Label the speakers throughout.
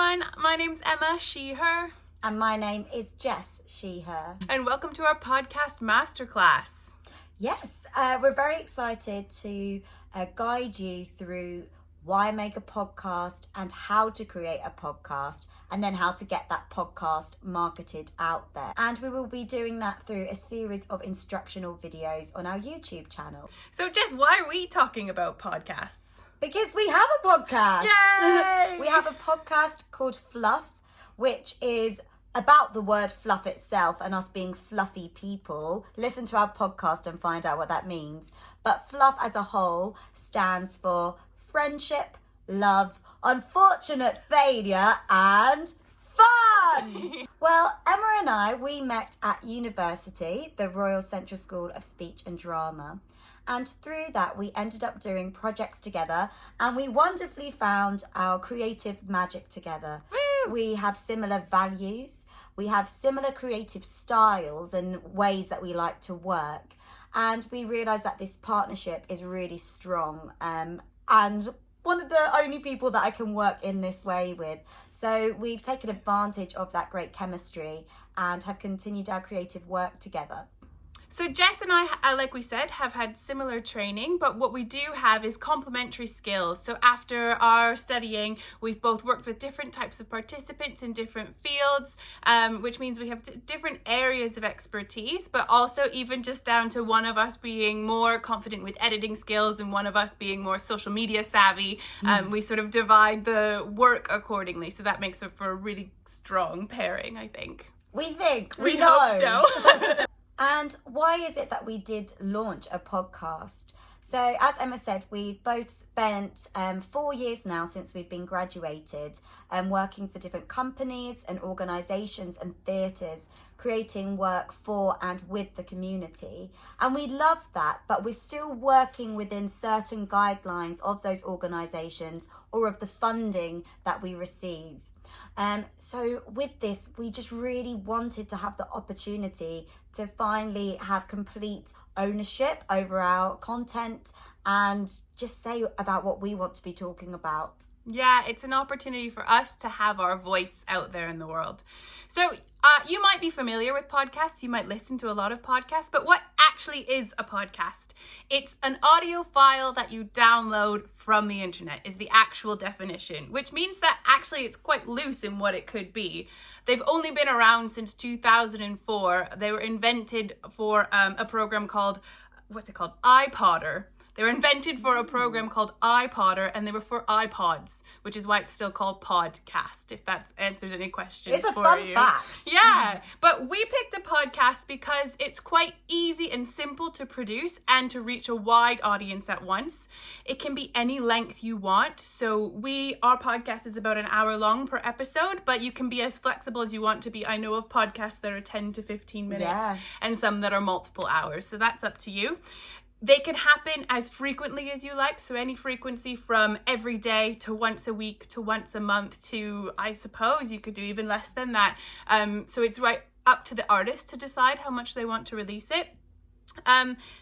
Speaker 1: everyone, my name's Emma, she, her.
Speaker 2: And my name is Jess, she, her.
Speaker 1: And welcome to our podcast Masterclass.
Speaker 2: Yes, we're very excited to guide you through why make a podcast and how to create a podcast, and then how to get that podcast marketed out there. And we will be doing that through a series of instructional videos on our YouTube channel.
Speaker 1: So Jess, why are we talking about podcasts?
Speaker 2: Because we have a podcast.
Speaker 1: Yay!
Speaker 2: We have a podcast called Fluff, which is about the word fluff itself and us being fluffy people. Listen to our podcast and find out what that means. But Fluff as a whole stands for friendship, love, unfortunate failure, and fun. Well, Emma and I, we met at university, the Royal Central School of Speech and Drama. And through that, we ended up doing projects together, and we wonderfully found our creative magic together.
Speaker 1: Woo!
Speaker 2: We have similar values, we have similar creative styles and ways that we like to work. And we realised that this partnership is really strong, and one of the only people that I can work in this way with. So we've taken advantage of that great chemistry and have continued our creative work together.
Speaker 1: So Jess and I, like we said, have had similar training, but what we do have is complementary skills. So after our studying, we've both worked with different types of participants in different fields, which means we have different areas of expertise, but also even just down to one of us being more confident with editing skills and one of us being more social media savvy. We sort of divide the work accordingly. So that makes it for a really strong pairing, I think.
Speaker 2: We think.
Speaker 1: We
Speaker 2: know.
Speaker 1: hope so.
Speaker 2: And why is it that we did launch a podcast? So as Emma said, we've both spent 4 years now since we've been graduated, working for different companies and organisations and theatres, creating work for and with the community. And we love that, but we're still working within certain guidelines of those organisations or of the funding that we receive. So with this, we just really wanted to have the opportunity to finally have complete ownership over our content and just say about what we want to be talking about.
Speaker 1: Yeah, it's an opportunity for us to have our voice out there in the world. So you might be familiar with podcasts, you might listen to a lot of podcasts, but what actually is a podcast? It's an audio file that you download from the internet is the actual definition, which means that actually it's quite loose in what it could be. They've only been around since 2004. They were invented for a program called, iPodder. They were invented for a program called iPodder, and they were for iPods, which is why it's still called podcast, if that answers any questions for you.
Speaker 2: It's a fun fact.
Speaker 1: Yeah, but we picked a podcast because it's quite easy and simple to produce and to reach a wide audience at once. It can be any length you want. So our podcast is about an hour long per episode, but you can be as flexible as you want to be. I know of podcasts that are 10 to 15 minutes and some that are multiple hours. So that's up to you. They can happen as frequently as you like. So any frequency from every day to once a week to once a month to, I suppose you could do even less than that. So it's right up to the artist to decide how much they want to release it.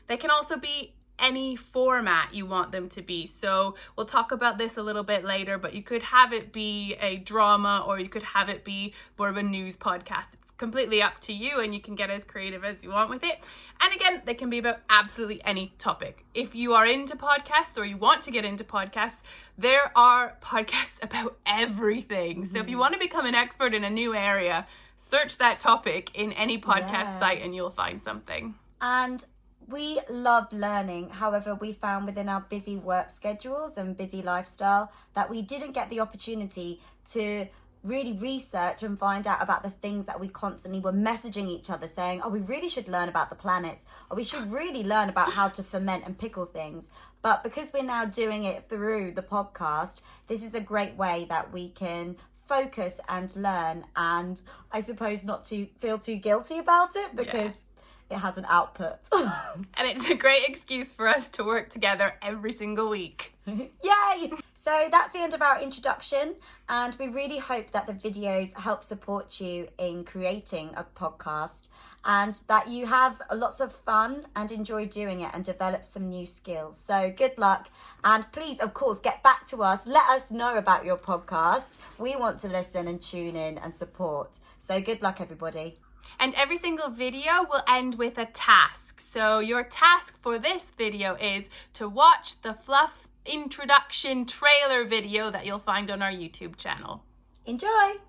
Speaker 1: They can also be any format you want them to be. So we'll talk about this a little bit later, but you could have it be a drama or you could have it be more of a news podcast. It's completely up to you and you can get as creative as you want with it. And again, they can be about absolutely any topic. If you are into podcasts or you want to get into podcasts, there are podcasts about everything. So if you want to become an expert in a new area, search that topic in any podcast site and you'll find something.
Speaker 2: And we love learning. However, we found within our busy work schedules and busy lifestyle that we didn't get the opportunity to really research and find out about the things that we constantly were messaging each other saying, oh, we really should learn about the planets, or we should really learn about how to ferment and pickle things. But because we're now doing it through the podcast, this is a great way that we can focus and learn, and I suppose not to feel too guilty about it because it has an output.
Speaker 1: And it's a great excuse for us to work together every single week.
Speaker 2: Yay! So that's the end of our introduction, and we really hope that the videos help support you in creating a podcast and that you have lots of fun and enjoy doing it and develop some new skills. So good luck, and please, of course, get back to us. Let us know about your podcast. We want to listen and tune in and support. So good luck, everybody.
Speaker 1: And every single video will end with a task. So your task for this video is to watch the Fluff introduction trailer video that you'll find on our YouTube channel.
Speaker 2: Enjoy!